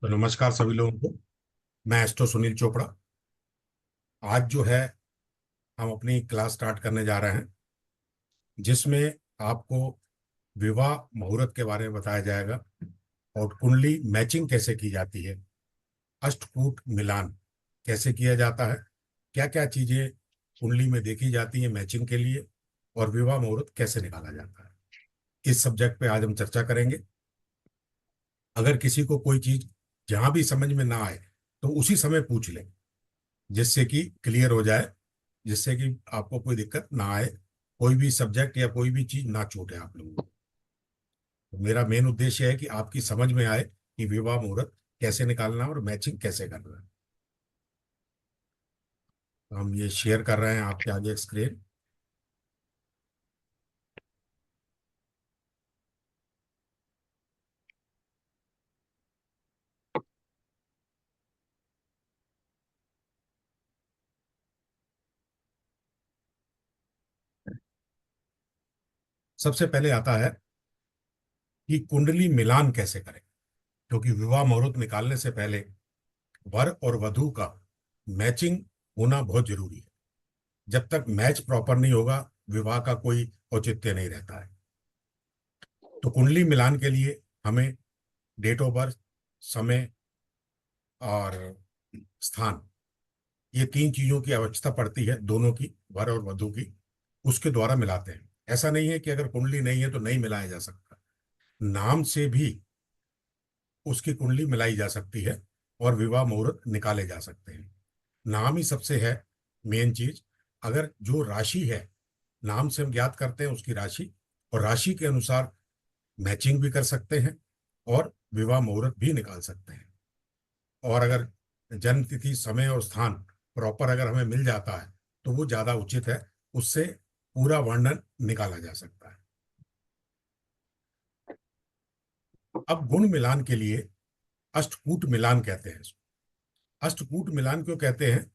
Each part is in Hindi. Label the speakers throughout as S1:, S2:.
S1: तो नमस्कार सभी लोगों को। मैं एस्ट्रो सुनील चोपड़ा। आज जो है हम अपनी क्लास स्टार्ट करने जा रहे हैं, जिसमें आपको विवाह मुहूर्त के बारे में बताया जाएगा और कुंडली मैचिंग कैसे की जाती है, अष्टकूट मिलान कैसे किया जाता है, क्या क्या चीजें कुंडली में देखी जाती है मैचिंग के लिए, और विवाह मुहूर्त कैसे निकाला जाता है। इस सब्जेक्ट पे आज हम चर्चा करेंगे। अगर किसी को कोई चीज जहां भी समझ में ना आए तो उसी समय पूछ लें, जिससे कि क्लियर हो जाए, जिससे कि आपको कोई दिक्कत ना आए, कोई भी सब्जेक्ट या कोई भी चीज ना छूटे आप लोगों को। तो मेरा मेन उद्देश्य है कि आपकी समझ में आए कि विवाह मुहूर्त कैसे निकालना है और मैचिंग कैसे करना है। तो हम ये शेयर कर रहे हैं आपके आगे स्क्रीन। सबसे पहले आता है कि कुंडली मिलान कैसे करें, क्योंकि विवाह मुहूर्त निकालने से पहले वर और वधु का मैचिंग होना बहुत जरूरी है। जब तक मैच प्रॉपर नहीं होगा, विवाह का कोई औचित्य नहीं रहता है। तो कुंडली मिलान के लिए हमें डेट ऑफ बर्थ, समय और स्थान, ये तीन चीजों की आवश्यकता पड़ती है, दोनों की, वर और वधु की। उसके द्वारा मिलाते हैं। ऐसा नहीं है कि अगर कुंडली नहीं है तो नहीं मिलाया जा सकता। नाम से भी उसकी कुंडली मिलाई जा सकती है और विवाह मुहूर्त निकाले जा सकते हैं। नाम ही सबसे है मेन चीज। अगर जो राशि है, नाम से हम ज्ञात करते हैं उसकी राशि, और राशि के अनुसार मैचिंग भी कर सकते हैं और विवाह मुहूर्त भी निकाल सकते हैं। और अगर जन्म तिथि, समय और स्थान प्रॉपर अगर हमें मिल जाता है तो वो ज्यादा उचित है। उससे पूरा वर्णन निकाला जा सकता है। अब गुण मिलान के लिए अष्टकूट मिलान कहते हैं इसको। अष्टकूट मिलान क्यों कहते हैं?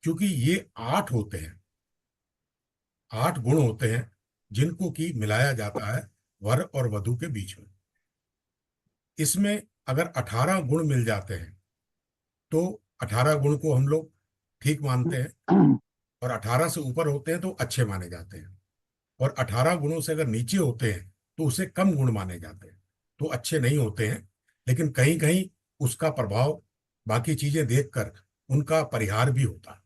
S1: क्योंकि ये 8 होते हैं, 8 गुण होते हैं जिनको की मिलाया जाता है वर और वधु के बीच में। इसमें अगर 18 गुण मिल जाते हैं तो 18 गुण को हम लोग ठीक मानते हैं, और 18 से ऊपर होते हैं तो अच्छे माने जाते हैं। और 18 गुणों से अगर नीचे होते हैं तो उसे कम गुण माने जाते हैं, तो अच्छे नहीं होते हैं। लेकिन कहीं कहीं उसका प्रभाव बाकी चीजें देखकर उनका परिहार भी होता है।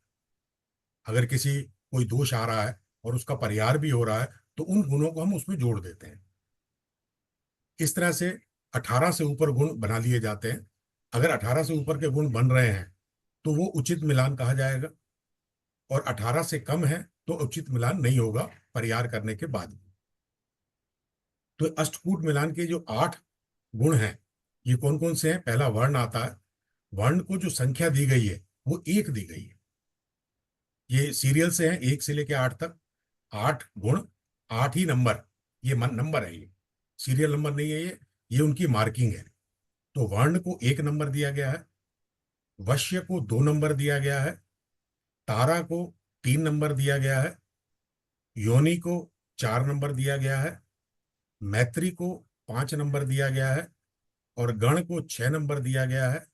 S1: अगर किसी कोई दोष आ रहा है और उसका परिहार भी हो रहा है तो उन गुणों को हम उसमें जोड़ देते हैं। इस तरह से 18 से ऊपर गुण बना लिए जाते हैं। अगर 18 से ऊपर के गुण बन रहे हैं तो वो उचित मिलान कहा जाएगा, और 18 से कम है तो उचित मिलान नहीं होगा परिहार करने के बाद भी। तो अष्टकूट मिलान के जो 8 गुण हैं, ये कौन कौन से हैं? पहला वर्ण आता है। वर्ण को जो संख्या दी गई है वो 1 दी गई है। ये सीरियल से है, 1 से लेके 8 तक। 8 गुण, 8 ही नंबर। ये नंबर है, ये सीरियल नंबर नहीं है। ये उनकी मार्किंग है। तो वर्ण को 1 नंबर दिया गया है, वश्य को 2 नंबर दिया गया है, तारा को 3 नंबर दिया गया है, योनि को 4 नंबर दिया गया है, मैत्री को 5 नंबर दिया गया है, और गण को 6 नंबर दिया गया है,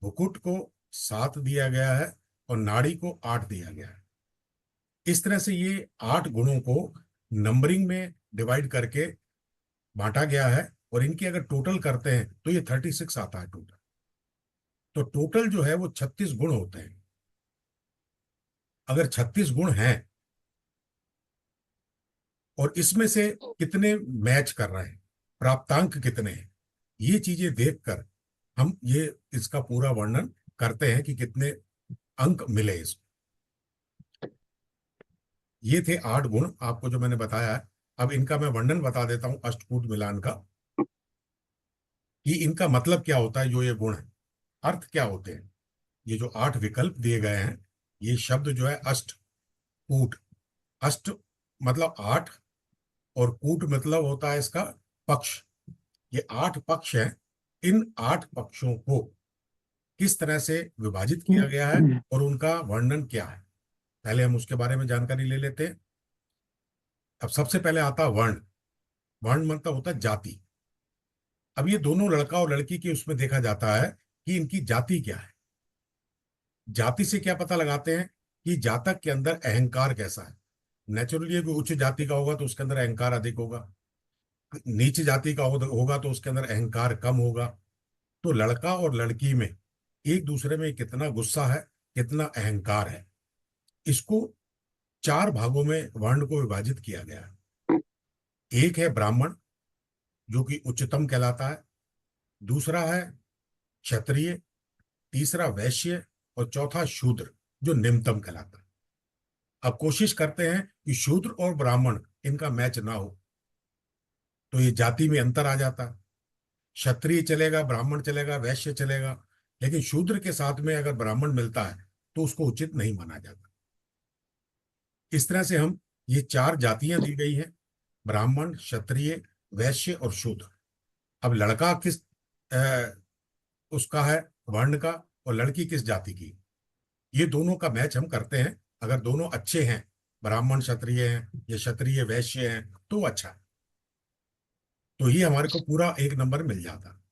S1: भुकुट को 7 दिया गया है, और नाड़ी को 8 दिया गया है। इस तरह से ये 8 गुणों को नंबरिंग में डिवाइड करके बांटा गया है। और इनकी अगर टोटल करते हैं तो ये 36 आता है टोटल। तो टोटल जो है वो 36 गुण होते हैं। अगर 36 गुण हैं और इसमें से कितने मैच कर रहे हैं, प्राप्तांक कितने हैं, ये चीजें देखकर हम ये इसका पूरा वर्णन करते हैं कि कितने अंक मिले इसको। ये थे 8 गुण आपको जो मैंने बताया है। अब इनका मैं वर्णन बता देता हूं अष्टकूट मिलान का, कि इनका मतलब क्या होता है। जो ये गुण है, अर्थ क्या होते हैं। ये जो 8 विकल्प दिए गए हैं, ये शब्द जो है अष्ट कूट, अष्ट मतलब 8, और कूट मतलब होता है इसका पक्ष। ये 8 पक्ष हैं। इन 8 पक्षों को किस तरह से विभाजित किया गया है और उनका वर्णन क्या है, पहले हम उसके बारे में जानकारी ले लेते हैं। अब सबसे पहले आता है वर्ण। वर्ण मतलब होता है जाति। अब ये दोनों लड़का और लड़की के उसमें देखा जाता है कि इनकी जाति क्या है। जाति से क्या पता लगाते हैं कि जातक के अंदर अहंकार कैसा है। नेचुरली कोई उच्च जाति का होगा तो उसके अंदर अहंकार अधिक होगा, नीच जाति का होगा तो उसके अंदर अहंकार कम होगा। तो लड़का और लड़की में एक दूसरे में कितना गुस्सा है, कितना अहंकार है, इसको चार भागों में वर्ण को विभाजित किया गया है। एक है ब्राह्मण, जो कि उच्चतम कहलाता है। दूसरा है क्षत्रिय। तीसरा वैश्य। और चौथा शूद्र, जो निम्नतम कहलाता है। अब कोशिश करते हैं कि शूद्र और ब्राह्मण इनका मैच ना हो, तो ये जाति में अंतर आ जाता है। क्षत्रिय चलेगा, ब्राह्मण चलेगा, वैश्य चलेगा, लेकिन शूद्र के साथ में अगर ब्राह्मण मिलता है तो उसको उचित नहीं माना जाता। इस तरह से हम ये चार जातियां दी गई हैं, ब्राह्मण, क्षत्रिय, वैश्य और शूद्र। अब लड़का किस उसका है वर्ण का, और लड़की किस जाति की, ये दोनों का मैच हम करते हैं। अगर दोनों अच्छे हैं, ब्राह्मण क्षत्रिय हैं या क्षत्रिय वैश्य हैं, तो अच्छा है। तो ये हमारे को पूरा एक नंबर मिल जाता है।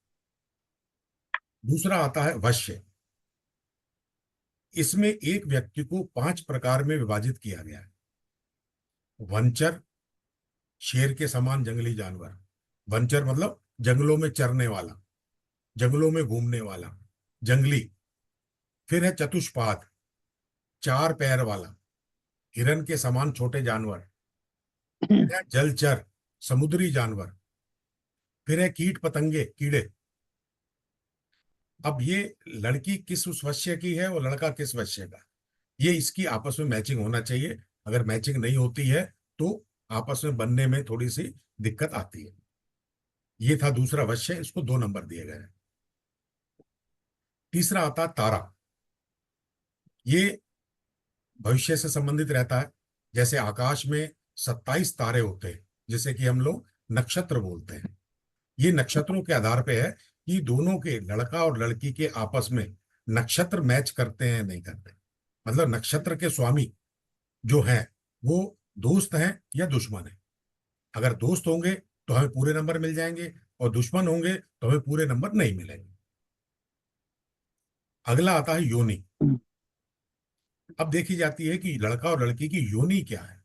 S1: दूसरा आता है वश्य। इसमें एक व्यक्ति को पांच प्रकार में विभाजित किया गया है। वनचर, शेर के समान जंगली जानवर। वनचर मतलब जंगलों में चरने वाला, जंगलों में घूमने वाला, जंगली। फिर है चतुष्पाद, चार पैर वाला, हिरन के समान छोटे जानवर। फिर है जलचर, समुद्री जानवर। फिर है कीट पतंगे, कीड़े। अब ये लड़की किस उस वश्य की है और लड़का किस वश्य का, ये इसकी आपस में मैचिंग होना चाहिए। अगर मैचिंग नहीं होती है तो आपस में बनने में थोड़ी सी दिक्कत आती है। ये था दूसरा वश्य, इसको 2 नंबर दिए गए हैं। तीसरा आता तारा। ये भविष्य से संबंधित रहता है। जैसे आकाश में 27 तारे होते हैं, जिसे कि हम लोग नक्षत्र बोलते हैं। ये नक्षत्रों के आधार पे है कि दोनों के, लड़का और लड़की के आपस में नक्षत्र मैच करते हैं नहीं करते। मतलब नक्षत्र के स्वामी जो हैं वो दोस्त हैं या दुश्मन हैं। अगर दोस्त होंगे तो हमें पूरे नंबर मिल जाएंगे, और दुश्मन होंगे तो हमें पूरे नंबर नहीं मिलेंगे। अगला आता है योनि। अब देखी जाती है कि लड़का और लड़की की योनि क्या है।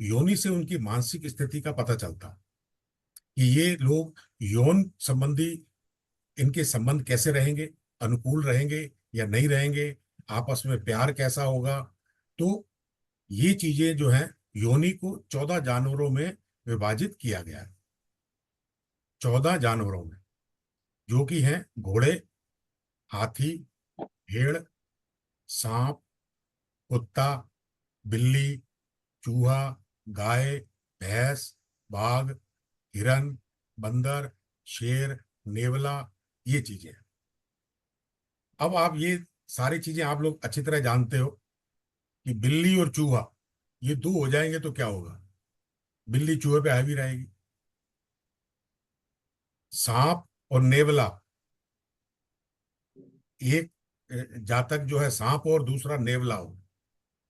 S1: योनि से उनकी मानसिक स्थिति का पता चलता है कि ये लोग यौन संबंधी, इनके संबंध कैसे रहेंगे, अनुकूल रहेंगे या नहीं रहेंगे, आपस में प्यार कैसा होगा। तो ये चीजें जो हैं, योनि को 14 जानवरों में विभाजित किया गया है। 14 जानवरों में, जो कि हैं घोड़े, हाथी, भेड़, सांप, कुत्ता, बिल्ली, चूहा, गाय, भैंस, बाघ, हिरन, बंदर, शेर, नेवला, ये चीजें हैं। अब आप ये सारी चीजें आप लोग अच्छी तरह जानते हो कि बिल्ली और चूहा ये दो हो जाएंगे तो क्या होगा, बिल्ली चूहे पे हावी रहेगी। सांप और नेवला, एक जातक जो है सांप और दूसरा नेवला हो,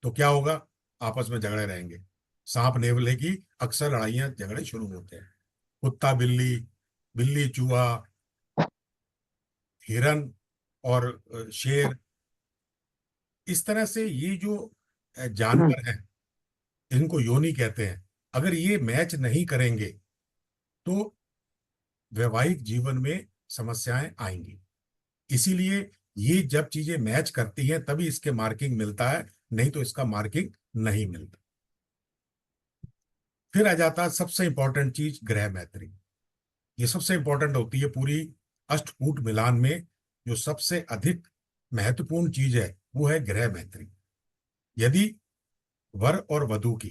S1: तो क्या होगा, आपस में झगड़े रहेंगे। सांप नेवले की अक्सर लड़ाइयां झगड़े शुरू होते हैं। कुत्ता बिल्ली, बिल्ली चूहा, हिरन और शेर। इस तरह से ये जो जानवर हैं, इनको योनि कहते हैं। अगर ये मैच नहीं करेंगे तो वैवाहिक जीवन में समस्याएं आएंगी। इसीलिए ये जब चीजें मैच करती हैं तभी इसके मार्किंग मिलता है, नहीं तो इसका मार्किंग नहीं मिलता। फिर आ जाता है सबसे इंपॉर्टेंट चीज, ग्रह मैत्री। ये सबसे इंपॉर्टेंट होती है पूरी अष्टकूट मिलान में। जो सबसे अधिक महत्वपूर्ण चीज है वो है ग्रह मैत्री। यदि वर और वधु की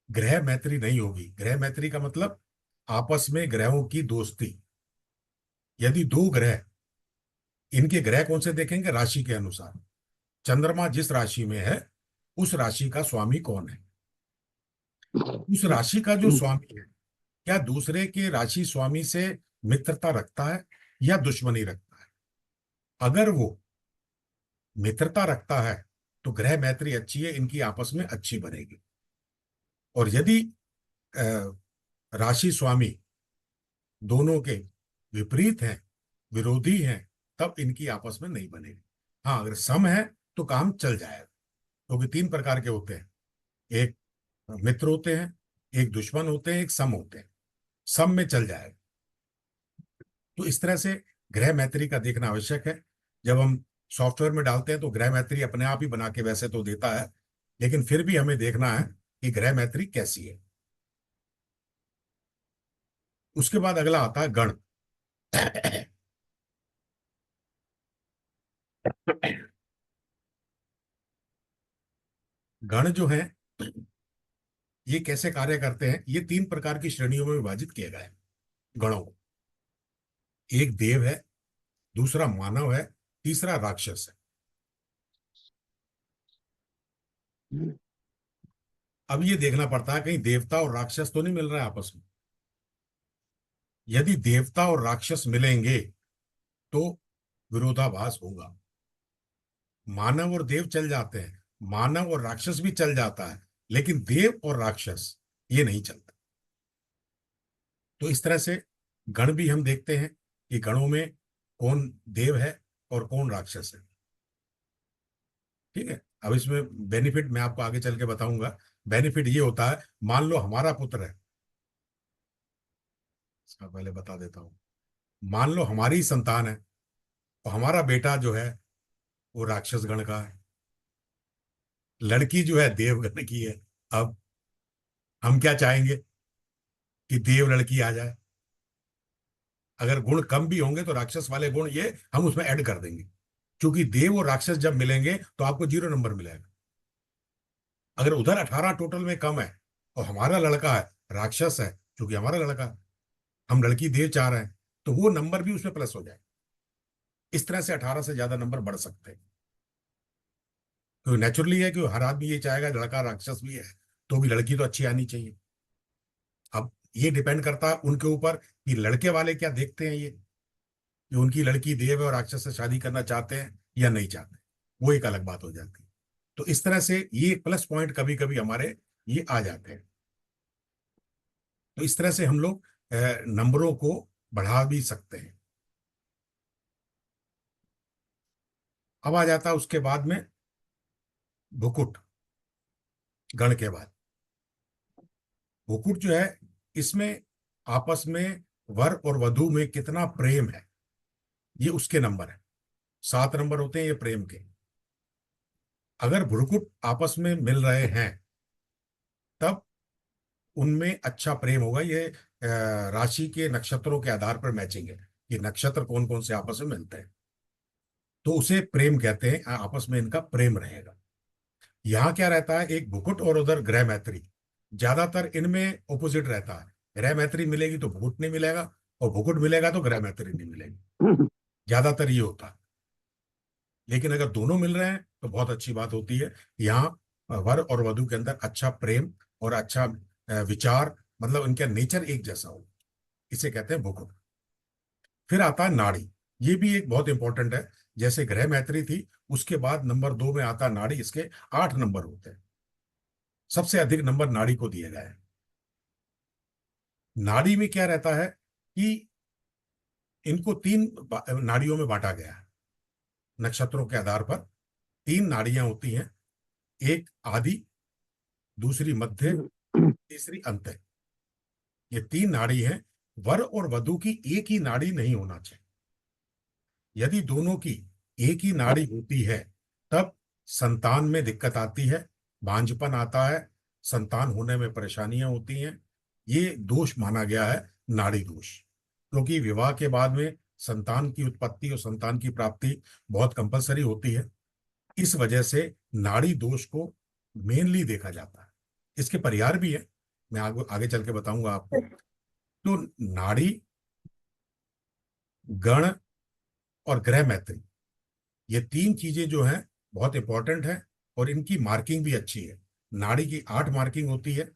S1: ग्रह मैत्री नहीं होगी, ग्रह मैत्री का मतलब आपस में ग्रहों की दोस्ती। यदि दो ग्रह, इनके ग्रह कौन से देखेंगे, राशि के अनुसार। चंद्रमा जिस राशि में है उस राशि का स्वामी कौन है, उस राशि का जो स्वामी है क्या दूसरे के राशि स्वामी से मित्रता रखता है या दुश्मनी रखता है। अगर वो मित्रता रखता है तो ग्रह मैत्री अच्छी है, इनकी आपस में अच्छी बनेगी। और यदि अ, राशि स्वामी दोनों के विपरीत हैं, विरोधी हैं, तब इनकी आपस में नहीं बनेगी। हाँ, अगर सम है तो काम चल जाएगा, क्योंकि तीन प्रकार के होते हैं, एक मित्र होते हैं, एक दुश्मन होते हैं, एक सम होते हैं, सम में चल जाएगा। तो इस तरह से ग्रह मैत्री का देखना आवश्यक है। जब हम सॉफ्टवेयर में डालते हैं तो ग्रह मैत्री अपने आप ही बना के वैसे तो देता है, लेकिन फिर भी हमें देखना है कि ग्रह मैत्री कैसी है। उसके बाद अगला आता है गण। गण जो है ये कैसे कार्य करते हैं, ये तीन प्रकार की श्रेणियों में विभाजित किए गए हैं गणों को। एक देव है, दूसरा मानव है, तीसरा राक्षस है। अब ये देखना पड़ता है कहीं देवता और राक्षस तो नहीं मिल रहा है आपस में। यदि देवता और राक्षस मिलेंगे तो विरोधाभास होगा। मानव और देव चल जाते हैं, मानव और राक्षस भी चल जाता है, लेकिन देव और राक्षस ये नहीं चलता। तो इस तरह से गण भी हम देखते हैं कि गणों में कौन देव है और कौन राक्षस है। ठीक है, अब इसमें बेनिफिट मैं आपको आगे चल के बताऊंगा। बेनिफिट ये होता है, मान लो हमारा पुत्र है, इसका पहले बता देता हूं। मान लो हमारी संतान है और हमारा बेटा जो है वो राक्षस गण का है, लड़की जो है देवगण की है। अब हम क्या चाहेंगे कि देव लड़की आ जाए। अगर गुण कम भी होंगे तो राक्षस वाले गुण ये हम उसमें ऐड कर देंगे, क्योंकि देव और राक्षस जब मिलेंगे तो आपको 0 नंबर मिलेगा। अगर उधर 18 टोटल में कम है और हमारा लड़का है राक्षस है, क्योंकि हमारा लड़का है, हम लड़की देव चाह रहे हैं, तो वो नंबर भी उसमें प्लस हो जाए। इस तरह से 18 से ज्यादा नंबर बढ़ सकते हैं। क्योंकि नेचुरली है कि हर आदमी ये चाहेगा लड़का राक्षस भी है तो भी लड़की तो अच्छी आनी चाहिए। अब ये डिपेंड करता है उनके ऊपर कि लड़के वाले क्या देखते हैं, ये कि उनकी लड़की देव है और राक्षस से शादी करना चाहते हैं या नहीं चाहते, वो एक अलग बात हो जाती है। तो इस तरह से ये प्लस पॉइंट कभी कभी हमारे ये आ जाते हैं। तो इस तरह से हम लोग नंबरों को बढ़ा भी सकते हैं। अब आ जाता है उसके बाद में भुकुट, गण के बाद। भुकुट जो है, इसमें आपस में वर और वधु में कितना प्रेम है, ये उसके नंबर है। 7 नंबर होते हैं ये प्रेम के। अगर भ्रुकुट आपस में मिल रहे हैं तब उनमें अच्छा प्रेम होगा। ये राशि के नक्षत्रों के आधार पर मैचिंग है कि नक्षत्र कौन कौन से आपस में मिलते हैं, तो उसे प्रेम कहते हैं। आपस में इनका प्रेम रहेगा। यहाँ क्या रहता है, एक भुकुट और उधर ग्रह मैत्री, ज्यादातर इनमें ऑपोजिट रहता है। ग्रह मैत्री मिलेगी तो भुकुट नहीं मिलेगा, और भुकुट मिलेगा तो ग्रह मैत्री नहीं मिलेगी, ज्यादातर ये होता है। लेकिन अगर दोनों मिल रहे हैं तो बहुत अच्छी बात होती है। यहाँ वर और वधु के अंदर अच्छा प्रेम और अच्छा विचार, मतलब इनका नेचर एक जैसा हो, इसे कहते हैं भूखुट। फिर आता है नाड़ी। ये भी एक बहुत इंपॉर्टेंट है। जैसे ग्रह मैत्री थी, उसके बाद नंबर 2 में आता है नाड़ी। इसके 8 नंबर होते हैं। सबसे अधिक नंबर नाड़ी को दिए गए हैं। नाड़ी में क्या रहता है कि इनको तीन नाड़ियों में बांटा गया है। नक्षत्रों के आधार पर 3 नाड़ियां होती हैं, एक आदि, दूसरी मध्य, तीसरी अंत। ये 3 नाड़ी हैं। वर और वधु की एक ही नाड़ी नहीं होना चाहिए। यदि दोनों की एक ही नाड़ी होती है तब संतान में दिक्कत आती है, बांझपन आता है, संतान होने में परेशानियां होती हैं। ये दोष माना गया है, नाड़ी दोष। क्योंकि विवाह के बाद में संतान की उत्पत्ति और संतान की प्राप्ति बहुत कंपलसरी होती है। इस वजह से नाड़ी दोष को मेनली देखा जाता है। इसके परिहार भी है, मैं आगे आगे चल के बताऊंगा आपको। तो नाड़ी, गण और ग्रह मैत्री, ये 3 चीजें जो हैं बहुत इंपॉर्टेंट है, और इनकी मार्किंग भी अच्छी है। नाड़ी की 8 मार्किंग होती है,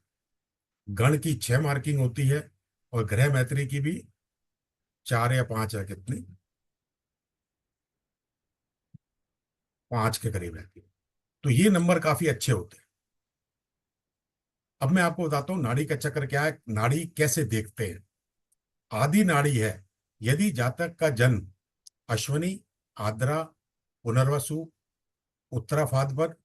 S1: गण की 6 मार्किंग होती है, और ग्रह मैत्री की भी 4 या 5 है, कितनी, 5 के करीब रहती है। तो ये नंबर काफी अच्छे होते हैं। अब मैं आपको बताता हूँ नाड़ी का चक्र क्या है, नाड़ी कैसे देखते हैं। आदि नाड़ी है, यदि जातक का जन्म अश्वनी आद्रा, पुनर्वसु, उत्तरा भाद्रपद,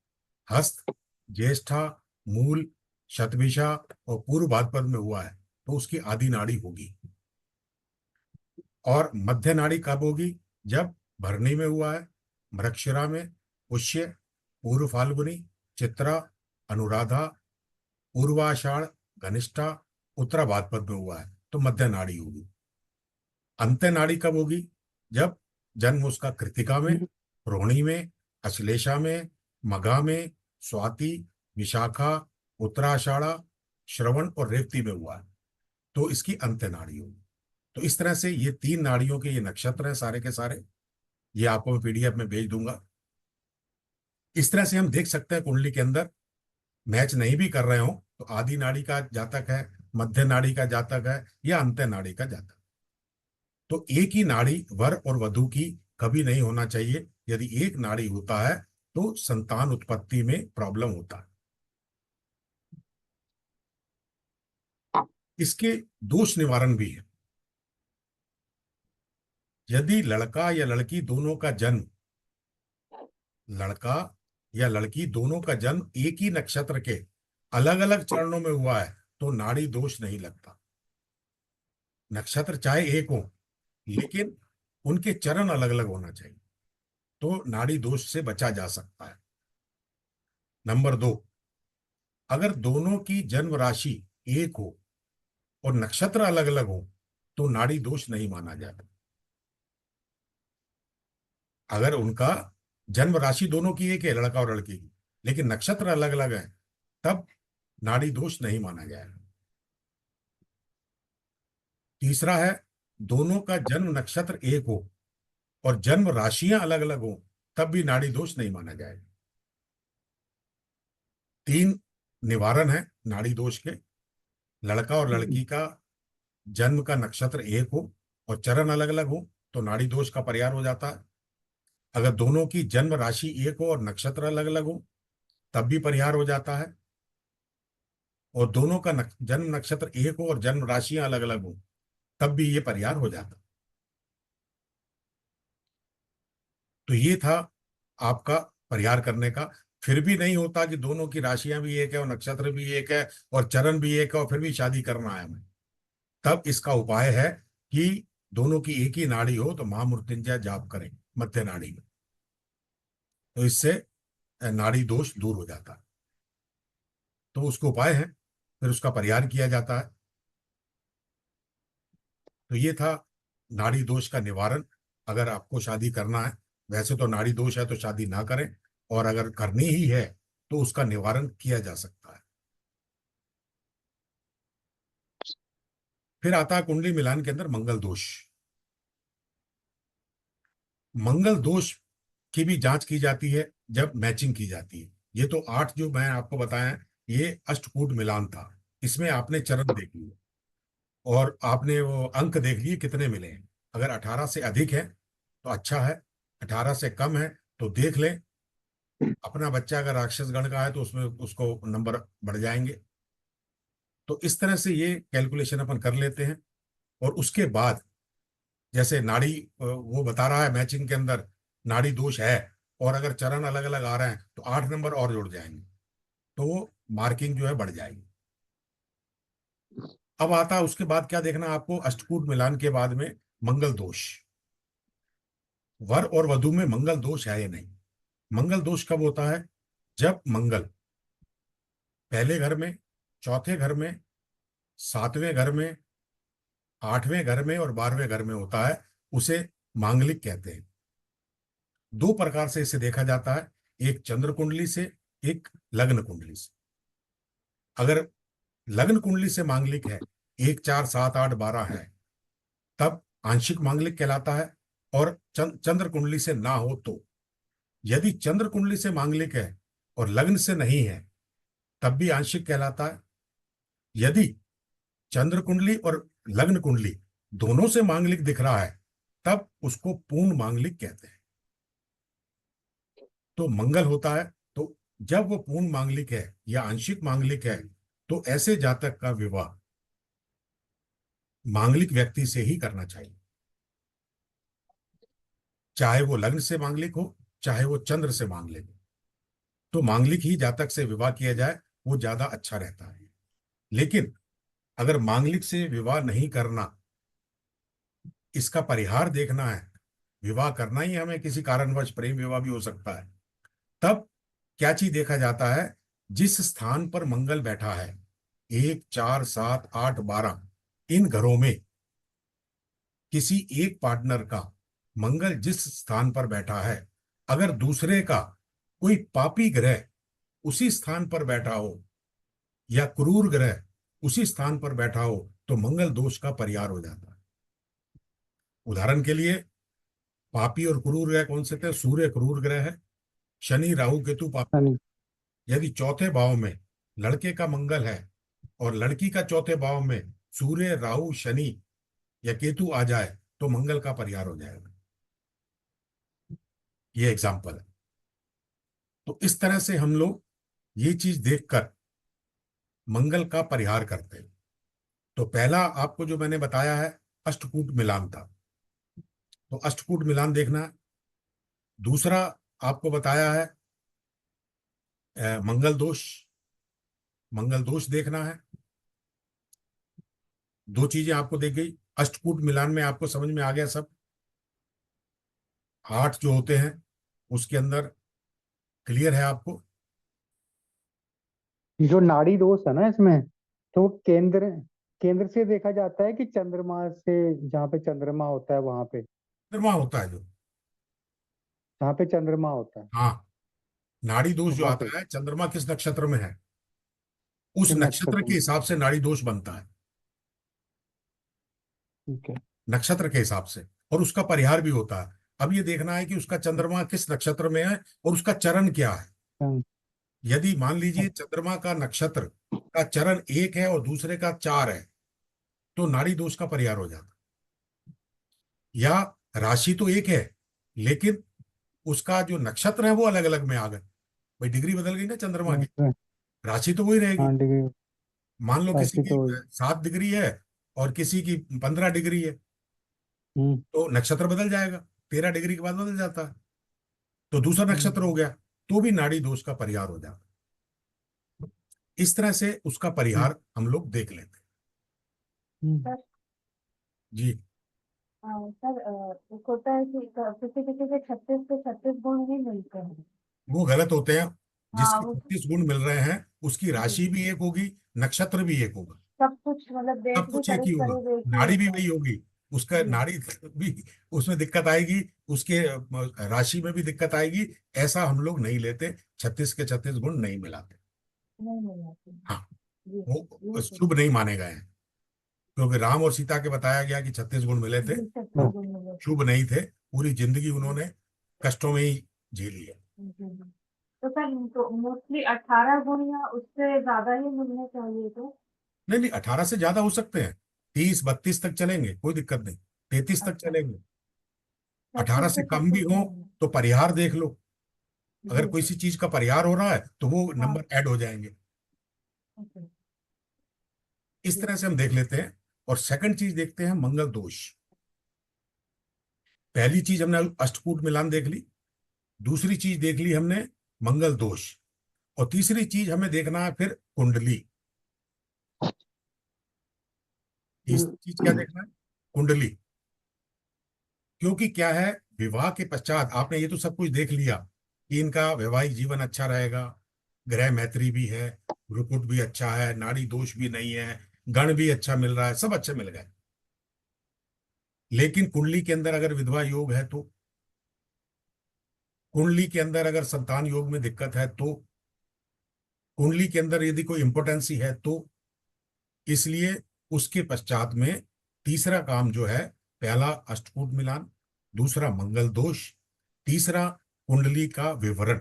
S1: हस्त, ज्येष्ठा, मूल, शतभिषा और पूर्व भाद्रपद में हुआ है तो उसकी आदि नाड़ी होगी। और मध्य नाड़ी कब होगी? जब भरणी में हुआ है, मृगशिरा में, पुष्य, पूर्व फाल्गुनी, चित्रा, अनुराधा, पूर्वाषाढ़, घनिष्ठा, उत्तरा भाद्रपद में हुआ है तो मध्य नाड़ी होगी। अंत्य नाड़ी कब होगी? जब जन्म उसका कृतिका में, रोहिणी में, अश्लेषा में, मघा में, स्वाति, विशाखा, उत्तराषाढ़ा, श्रवण और रेवती में हुआ है तो इसकी अंत्य नाड़ी होगी। तो इस तरह से ये 3 नाड़ियों के ये नक्षत्र हैं सारे के सारे। ये आपको मैं पीडीएफ में भेज दूंगा। इस तरह से हम देख सकते हैं कुंडली के अंदर मैच नहीं भी कर रहे हो तो आदि नाड़ी का जातक है, मध्य नाड़ी का जातक है या अंत्य नाड़ी का जातक। तो एक ही नाड़ी वर और वधु की कभी नहीं होना चाहिए। यदि एक नाड़ी होता है तो संतान उत्पत्ति में प्रॉब्लम होता है। इसके दोष निवारण भी है। यदि लड़का या लड़की दोनों का जन्म, लड़का या लड़की दोनों का जन्म एक ही नक्षत्र के अलग अलग चरणों में हुआ है तो नाड़ी दोष नहीं लगता। नक्षत्र चाहे एक हो लेकिन उनके चरण अलग अलग होना चाहिए तो नाड़ी दोष से बचा जा सकता है। नंबर 2, अगर दोनों की जन्म राशि एक हो और नक्षत्र अलग अलग हो तो नाड़ी दोष नहीं माना जाता। अगर उनका जन्म राशि दोनों की एक है, लड़का और लड़की की, लेकिन नक्षत्र अलग अलग है, तब नाड़ी दोष नहीं माना जाएगा। तीसरा है, दोनों का जन्म नक्षत्र एक हो और जन्म राशियां अलग अलग हो तब भी नाड़ी दोष नहीं माना जाएगा। 3 निवारण है नाड़ी दोष के। लड़का और लड़की का जन्म का नक्षत्र एक हो और चरण अलग अलग हो तो नाड़ी दोष का परिहार हो जाता है। अगर दोनों की जन्म राशि एक हो और नक्षत्र अलग अलग हो तब भी परिहार हो जाता है। और दोनों का जन्म नक्षत्र एक हो और जन्म राशियां अलग अलग हो तब भी ये परिहार हो जाता। तो ये था आपका परिहार करने का। फिर भी नहीं होता कि दोनों की राशियां भी एक है और नक्षत्र भी एक है और चरण भी एक है और फिर भी शादी करना है हमें, तब इसका उपाय है कि दोनों की एक ही नाड़ी हो तो महामृत्युंजय जाप करें मध्य नाड़ी में, तो इससे नाड़ी दोष दूर हो जाता है। तो उसको उपाय है, फिर उसका परिहार किया जाता है। तो ये था नाड़ी दोष का निवारण। अगर आपको शादी करना है, वैसे तो नाड़ी दोष है तो शादी ना करें, और अगर करनी ही है तो उसका निवारण किया जा सकता है। फिर आता है कुंडली मिलान के अंदर मंगल दोष। मंगल दोष की भी जांच की जाती है जब मैचिंग की जाती है। ये तो 8 जो मैं आपको बताया, ये अष्टकूट मिलान था। इसमें आपने चरण देख लिए और आपने वो अंक देख लिए कितने मिले हैं। अगर 18 से अधिक है तो अच्छा है, 18 से कम है तो देख लें। अपना बच्चा अगर राक्षस गण का है तो उसमें उसको नंबर बढ़ जाएंगे। तो इस तरह से ये कैलकुलेशन अपन कर लेते हैं। और उसके बाद जैसे नाड़ी वो बता रहा है मैचिंग के अंदर नाड़ी दोष है और अगर चरण अलग अलग आ रहे हैं तो 8 नंबर और जुड़ जाएंगे तो वो मार्किंग जो है बढ़ जाएगी। अब आता है उसके बाद क्या देखना है आपको, अष्टकूट मिलान के बाद में मंगल दोष। वर और वधु में मंगल दोष है या नहीं। मंगल दोष कब होता है? जब मंगल पहले घर में, चौथे घर में, 7वें घर में, 8वें घर में और 12वें घर में होता है, उसे मांगलिक कहते हैं। 2 प्रकार से इसे देखा जाता है, एक चंद्र कुंडली से, एक लग्न कुंडली से। अगर लग्न कुंडली से मांगलिक है, 1 4 7 8 12 है, तब आंशिक मांगलिक कहलाता है। और चंद्र कुंडली से ना हो तो, यदि चंद्र कुंडली से मांगलिक है और लग्न से नहीं है तब भी आंशिक कहलाता है। यदि चंद्र कुंडली और लग्न कुंडली दोनों से मांगलिक दिख रहा है तब उसको पूर्ण मांगलिक कहते हैं। तो मंगल होता है, तो जब वो पूर्ण मांगलिक है या आंशिक मांगलिक है तो ऐसे जातक का विवाह मांगलिक व्यक्ति से ही करना चाहिए। चाहे वो लग्न से मांगलिक हो, चाहे वो चंद्र से मांगलिक हो। तो मांगलिक ही जातक से विवाह किया जाए, वो ज्यादा अच्छा रहता है। लेकिन अगर मांगलिक से विवाह नहीं करना, इसका परिहार देखना है, विवाह करना ही हमें किसी कारणवश, प्रेम विवाह भी हो सकता है, तब क्या चीज देखा जाता है? जिस स्थान पर मंगल बैठा है, 1 4 7 8 12, इन घरों में किसी एक पार्टनर का मंगल जिस स्थान पर बैठा है, अगर दूसरे का कोई पापी ग्रह उसी स्थान पर बैठा हो, या क्रूर ग्रह उसी स्थान पर बैठा हो, तो मंगल दोष का परिहार हो जाता है। उदाहरण के लिए, पापी और क्रूर ग्रह कौन से थे? सूर्य क्रूर ग्रह है, शनि राहु केतु पापी।
S2: शनि।
S1: यदि चौथे भाव में लड़के का मंगल है और लड़की का चौथे भाव में सूर्य राहु शनि या केतु आ जाए, तो मंगल का परिहार हो जाएगा। ये एग्जाम्पल है। तो इस तरह से हम लोग ये चीज देखकर मंगल का परिहार करते हैं। तो पहला आपको जो मैंने बताया है, अष्टकूट मिलान था, तो अष्टकूट मिलान देखना है। दूसरा आपको बताया है मंगल दोष, मंगल दोष देखना है। दो चीजें आपको देख गई। अष्टकूट मिलान में आपको समझ में आ गया सब, 8 जो होते हैं उसके अंदर क्लियर है आपको?
S2: जो नाड़ी दोष है ना इसमें, तो केंद्र केंद्र से देखा जाता है कि चंद्रमा से, जहाँ पे चंद्रमा होता है वहां पे,
S1: चंद्रमा होता है जो,
S2: जहाँ पे चंद्रमा होता है
S1: हाँ, नाड़ी दोष जो
S2: वहां पे,
S1: आता है, चंद्रमा किस नक्षत्र में है, उस
S2: तो
S1: नक्षत्र
S2: नक्षत्र
S1: के
S2: में।
S1: हिसाब से नाड़ी दोष बनता है,
S2: ठीक है।
S1: नक्षत्र के हिसाब से, और उसका परिहार भी होता है। अब ये देखना है कि उसका चंद्रमा किस नक्षत्र में है और उसका चरण क्या है।
S2: हाँ,
S1: यदि मान लीजिए चंद्रमा का नक्षत्र का चरण 1 है और दूसरे का 4 है, तो नाड़ी दोष का परिहार हो जाता है। या राशि तो एक है, लेकिन उसका जो नक्षत्र है वो अलग अलग में आ गए, भाई डिग्री बदल गई ना चंद्रमा की,
S2: हाँ,
S1: राशि तो वही रहेगी।
S2: हाँ, डिग्री।
S1: मान लो किसी
S2: राशि
S1: की
S2: तो वही।
S1: 7 डिग्री है और किसी की 15 डिग्री है,
S2: हम्म।
S1: तो नक्षत्र बदल जाएगा, 13 डिग्री के बाद बदल जाता है, तो दूसरा नक्षत्र हो
S2: हम्म।
S1: गया, तो भी नाड़ी दोष का परिहार हो जाता है। इस तरह से उसका
S2: हम्म।
S1: परिहार हम लोग देख लेते हैं।
S2: हम्म।
S1: जी।
S3: सर, एक होता है कि किसी किसी के 36 के 36 गुण भी मिलते हैं।
S1: वो गलत होते हैं।
S3: हाँ,
S1: जिसके
S3: वो
S1: 36 गुण मिल रहे हैं, उसकी
S3: जी,
S1: राशि भी एक होगी, नक्षत्र भी एक होगा,
S3: सब कुछ मतलब देश
S1: सब
S3: भी
S1: कुछ एक ही
S3: करीब
S1: होगा,
S3: करीब एक ही
S1: नाड़ी भी
S3: होता है।
S1: वही होगी। उसका
S3: जी,
S1: नाड़ी भी, उसमें दिक्कत आएगी, उसके राशि में भी दिक्कत आएगी। ऐसा हम लोग नहीं लेते, 36 के 36 गुण नहीं मिलाते।
S3: नहीं मिल जाती।
S1: हाँ,
S3: जी
S1: वो
S3: ये तो
S1: शुभ नहीं माने गए हैं, क्योंकि राम और सीता के बताया गया कि 36 गुण मिले थे,
S3: जी, छत्तीस
S1: वो
S3: गुण मिल जाते
S1: शुभ नहीं थे। पूरी जिंदगी
S3: हैं।
S1: उन्होंने कष्टों में ही झेली है।
S3: जी, जी। तो सर, तो मोस्टली 18 गुण या उससे ज्यादा ही मिलने चाहिए तो?
S1: नहीं नहीं, 18 से ज्यादा हो सकते हैं, 30 32 तक चलेंगे, कोई दिक्कत नहीं, 33 तक
S3: अच्छा,
S1: चलेंगे। 18
S3: छत्तीस
S1: से
S3: से
S1: कम भी
S3: छत्तीस
S1: हो
S3: गुण
S1: तो परिहार देख लो, अगर
S3: जी।
S1: किसी चीज का परिहार हो रहा है तो वो
S3: हाँ।
S1: नंबर ऐड हो जाएंगे।
S3: ओके।
S1: इस
S3: जी।
S1: तरह से हम देख लेते हैं। और सेकंड चीज देखते हैं, मंगल दोष। पहली चीज हमने अष्टकूट मिलान देख ली, दूसरी चीज देख ली हमने मंगल दोष, और तीसरी चीज हमें देखना है फिर कुंडली। तीसरी चीज क्या देखना है? कुंडली। क्योंकि क्या है, विवाह के पश्चात आपने ये तो सब कुछ देख लिया कि इनका वैवाहिक जीवन अच्छा रहेगा, ग्रह मैत्री भी है, रुकुट भी अच्छा है, नाड़ी दोष भी नहीं है, गण भी अच्छा मिल रहा है, सब अच्छे मिल गए। लेकिन कुंडली के अंदर अगर विधवा योग है तो, कुंडली के अंदर अगर संतान योग में दिक्कत है तो, कुंडली के अंदर यदि कोई इंपोर्टेंसी है तो, इसलिए उसके पश्चात में तीसरा काम जो है, पहला अष्टकूट मिलान, दूसरा मंगल दोष, तीसरा कुंडली का विवरण।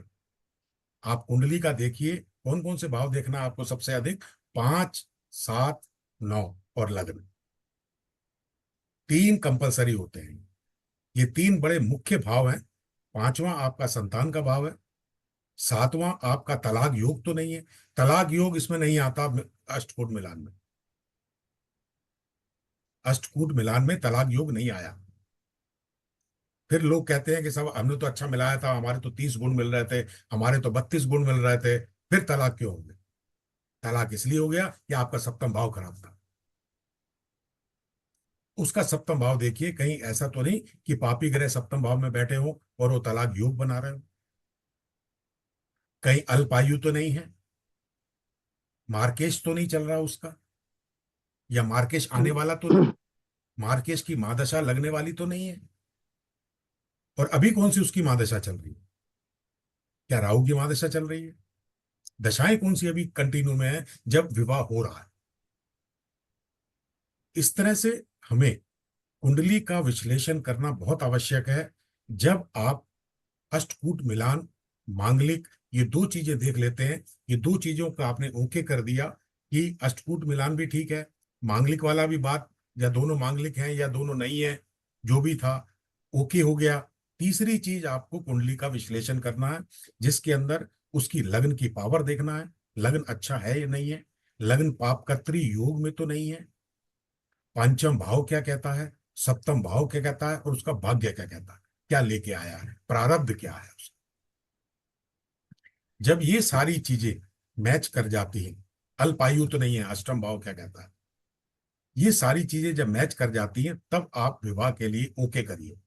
S1: आप कुंडली का देखिए, कौन कौन से भाव देखना है आपको सबसे अधिक? 5 7 9 और लग्न, 3 कंपलसरी होते हैं। ये 3 बड़े मुख्य भाव हैं। पांचवा आपका संतान का भाव है, सातवां आपका तलाक योग तो नहीं है, तलाक योग इसमें नहीं आता अष्टकूट मिलान में, अष्टकूट मिलान में तलाक योग नहीं आया। फिर लोग कहते हैं कि सब हमने तो अच्छा मिलाया था, हमारे तो 30 गुण मिल रहे थे, हमारे तो 32 गुण मिल रहे थे, फिर तलाक क्यों हो गया? तलाक इसलिए हो गया कि आपका सप्तम भाव खराब था। उसका सप्तम भाव देखिए, कहीं ऐसा तो नहीं कि पापी ग्रह सप्तम भाव में बैठे हो और वो तलाक योग बना रहे हो। कहीं अल्पायु तो नहीं है, मार्केश तो नहीं चल रहा उसका, या मार्केश आने वाला तो नहीं, मार्केश की महादशा लगने वाली तो नहीं है। और अभी कौन सी उसकी महादशा चल रही है? क्या राहु की महादशा चल रही है? दशाएं कौन सी अभी कंटिन्यू में है जब विवाह हो रहा है? इस तरह से हमें कुंडली का विश्लेषण करना बहुत आवश्यक है। जब आप अष्टकूट मिलान, मांगलिक, ये दो चीजें देख लेते हैं, ये दो चीजों का आपने ओके कर दिया कि अष्टकूट मिलान भी ठीक है, मांगलिक वाला भी बात, या दोनों मांगलिक हैं या दोनों नहीं है, जो भी था ओके हो गया। तीसरी चीज आपको कुंडली का विश्लेषण करना है, जिसके अंदर उसकी लग्न की पावर देखना है, लग्न अच्छा है या नहीं है, लग्न पापकर्त्री योग में तो नहीं है, पंचम भाव क्या कहता है, सप्तम भाव क्या कहता है, और उसका भाग्य क्या कहता है, क्या लेके आया है, प्रारब्ध क्या है उसका। जब ये सारी चीजें मैच कर जाती हैं, अल्पायु तो नहीं है, अष्टम भाव क्या कहता है, ये सारी चीजें जब मैच कर जाती हैं तब आप विवाह के लिए ओके करिए।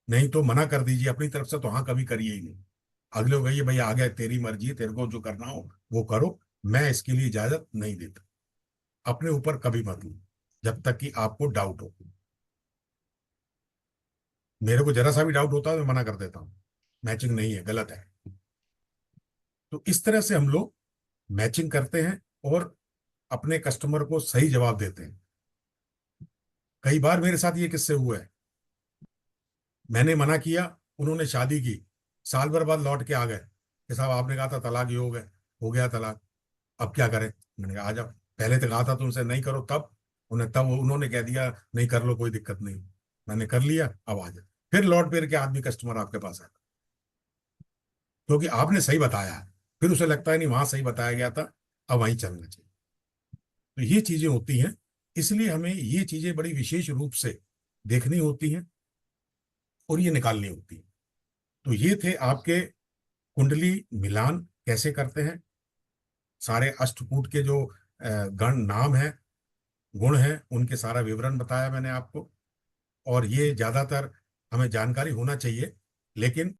S1: नहीं तो मना कर दीजिए अपनी तरफ से, तो हाँ कभी करिए ही नहीं। अगले हो गई भाई आ गए, तेरी मर्जी है, तेरे को जो करना हो वो करो, मैं इसके लिए इजाजत नहीं देता। अपने ऊपर कभी मत लो जब तक कि आपको डाउट हो। मेरे को जरा सा भी डाउट होता है मैं मना कर देता हूँ, मैचिंग नहीं है, गलत है। तो इस तरह से हम लोग मैचिंग करते हैं और अपने कस्टमर को सही जवाब देते हैं। कई बार मेरे साथ ये किस्से हुए हैं, मैंने मना किया, उन्होंने शादी की, साल भर बाद लौट के आ गए कि साहब आपने कहा था तलाक, ये हो गया तलाक, अब क्या करें? मैंने कहा आ जाओ, पहले तो कहा था तुमसे नहीं करो, तब उन्होंने कह दिया नहीं कर लो कोई दिक्कत नहीं, मैंने कर लिया, अब आ जाओ। फिर लौट फिर के आदमी कस्टमर आपके पास आया क्योंकि आपने सही बताया है, फिर उसे लगता है नहीं वहां सही बताया गया था, अब वहीं चलना चाहिए। तो ये चीजें होती हैं, इसलिए हमें ये चीजें बड़ी विशेष रूप से देखनी होती हैं और ये निकालनी होती है। तो ये थे आपके कुंडली मिलान कैसे करते हैं, सारे अष्टकूट के जो गण नाम है, गुण हैं, उनके सारा विवरण बताया मैंने आपको। और ये ज्यादातर हमें जानकारी होना चाहिए, लेकिन